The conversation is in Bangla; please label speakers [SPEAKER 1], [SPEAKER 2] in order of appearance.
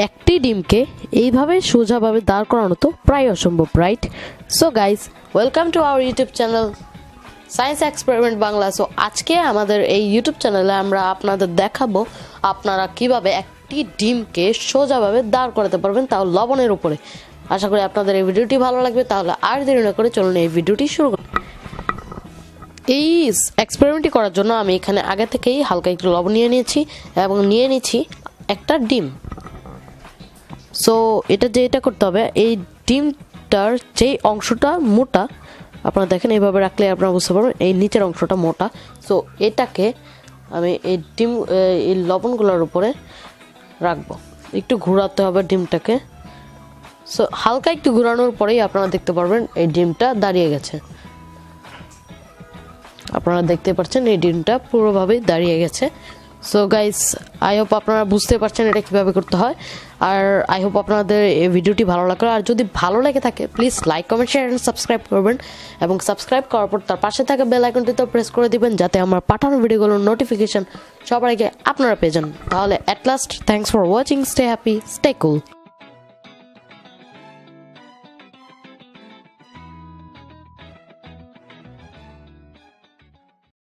[SPEAKER 1] একটি ডিমকে এইভাবে সোজাভাবে দাঁড় করানো তো প্রায় অসম্ভব, right? So guys, welcome to our YouTube channel science experiment Bangla. So আজকে আমাদের এই ইউটিউব চ্যানেলে আমরা আপনাদের দেখাবো আপনারা কিভাবে একটি ডিমকে সোজাভাবে দাঁড় করাতে পারবেন, তাও লবণের উপরে। আশা করি আপনাদের এই ভিডিওটি ভালো লাগবে। তাহলে আর দেরি না করে চলুন এই ভিডিওটি শুরু করুন। এই এক্সপেরিমেন্টটি করার জন্য আমি এখানে আগে থেকেই হালকা একটু লবণ নিয়ে নিয়েছি এবং নিয়ে নিচ্ছি একটা ডিম। সো যেটা করতে হবে, এই ডিমটার যে অংশটা মোটা, আপনারা দেখেন এইভাবে রাখলে আপনারা বুঝতে পারবেন এই নিচের অংশটা মোটা। সো এটাকে আমি এই লবণগুলোর উপরে রাখবো। একটু ঘোরাতে হবে ডিমটাকে। সো হালকা একটু ঘোরানোর পরেই আপনারা দেখতে পারবেন এই ডিমটা দাঁড়িয়ে গেছে। আপনারা দেখতে পাচ্ছেন এই ডিমটা পুরোভাবেই দাঁড়িয়ে গেছে। সো গাইস, আই হোপ আপনারা বুঝতে পারছেন এটা কীভাবে করতে হয়। আর আই হোপ আপনাদের এই ভিডিওটি ভালো লাগলো। আর যদি ভালো লেগে থাকে please like, comment, share and subscribe করবেন। এবং সাবস্ক্রাইব করার পর তার পাশে থাকা বেল আইকনটিতেও প্রেস করে দিবেন, যাতে আমার পাঠানো ভিডিওগুলোর নোটিফিকেশন সবার আগে আপনারা পেয়ে যান। তাহলে at last, thanks for watching, stay happy, stay cool.